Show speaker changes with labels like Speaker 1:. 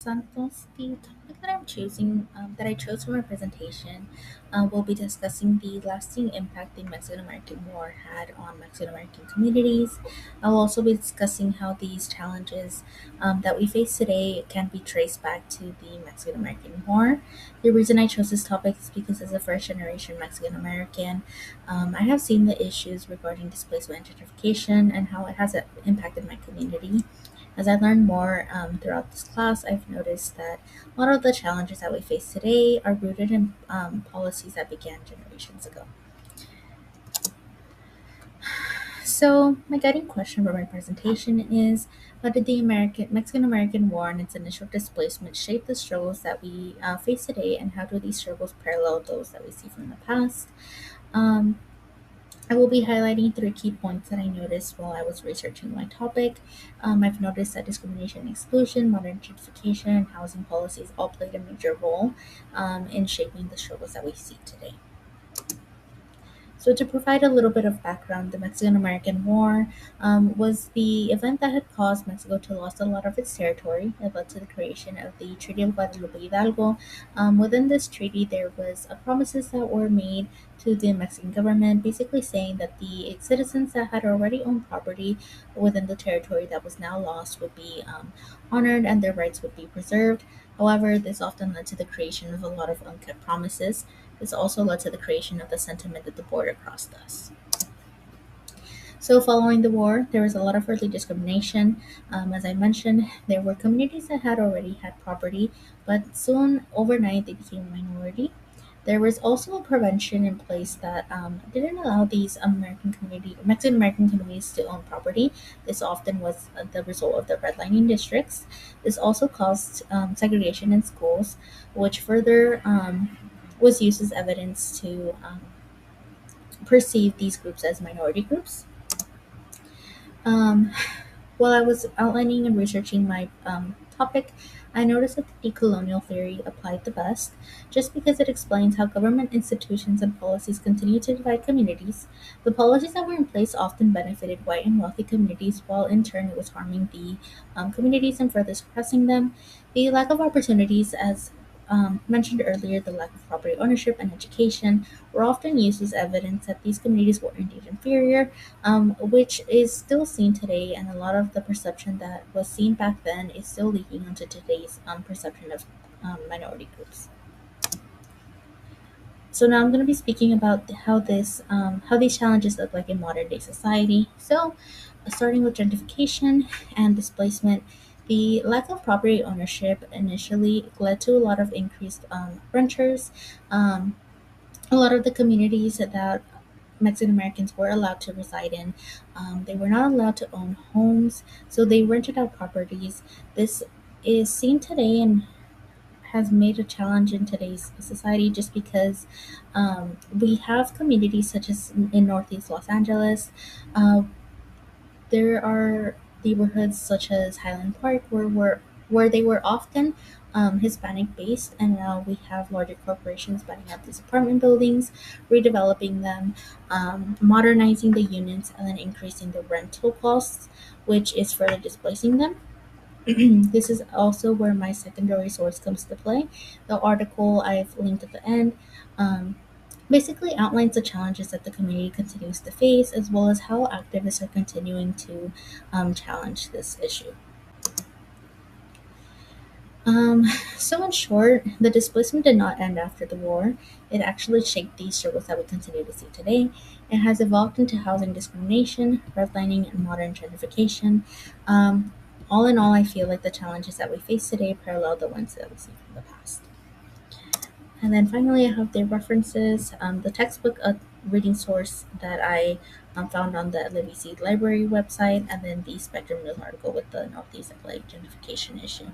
Speaker 1: Santos. The topic that that I chose for my presentation, will be discussing the lasting impact the Mexican American War had on Mexican American communities. I'll also be discussing how these challenges that we face today can be traced back to the Mexican American War. The reason I chose this topic is because, as a first generation Mexican American, I have seen the issues regarding displacement and gentrification and how it has impacted my community. As I learn more throughout this class, I've noticed that a lot of the challenges that we face today are rooted in policies that began generations ago. So, my guiding question for my presentation is: how did the Mexican American War and its initial displacement shape the struggles that we face today, and how do these struggles parallel those that we see from the past? Um, I will be highlighting three key points that I noticed while I was researching my topic. I've noticed that discrimination and exclusion, modern gentrification, and housing policies all played a major role in shaping the struggles that we see today. So, to provide a little bit of background, the Mexican American War was the event that had caused Mexico to lose a lot of its territory. It led to the creation of the Treaty of Guadalupe Hidalgo. Within this treaty, there was promises that were made to the Mexican government, basically saying that the citizens that had already owned property within the territory that was now lost would be honored and their rights would be preserved. However, this often led to the creation of a lot of unkept promises. This also led to the creation of the sentiment that the border crossed us. So, following the war, there was a lot of early discrimination. As I mentioned, there were communities that had already had property, but soon overnight they became a minority. There was also a prevention in place that didn't allow these Mexican American communities to own property. This often was the result of the redlining districts. This also caused segregation in schools, which further was used as evidence to perceive these groups as minority groups. Um, while I was outlining and researching my topic, I noticed that the decolonial theory applied the best, just because it explains how government institutions and policies continue to divide communities. The policies that were in place often benefited white and wealthy communities, while in turn it was harming the communities and further suppressing them. The lack of opportunities, as mentioned earlier, the lack of property ownership and education were often used as evidence that these communities were indeed inferior, which is still seen today, and a lot of the perception that was seen back then is still leaking onto today's perception of minority groups. So now I'm going to be speaking about how these challenges look like in modern day society. So, starting with gentrification and displacement, the lack of property ownership initially led to a lot of increased renters. Um, a lot of the communities that Mexican Americans were allowed to reside in. They were not allowed to own homes, so they rented out properties. This is seen today and has made a challenge in today's society just because we have communities such as in Northeast Los Angeles. Uh, there are neighborhoods such as Highland Park where they were often Hispanic based, and now we have larger corporations buying up these apartment buildings, redeveloping them, modernizing the units, and then increasing the rental costs, which is further displacing them. This is also where my secondary source comes to play. The article I've linked at the end um, basically outlines the challenges that the community continues to face, as well as how activists are continuing to challenge this issue. Um, so, in short, the displacement did not end after the war. It actually shaped these struggles that we continue to see today. It has evolved into housing discrimination, redlining, and modern gentrification. Um, all in all, I feel like the challenges that we face today parallel the ones that we see from the past. And then finally, I have the references, the textbook, a reading source that I found on the LABC library website, and then the Spectrum News article with the Northeast LA gentrification issue.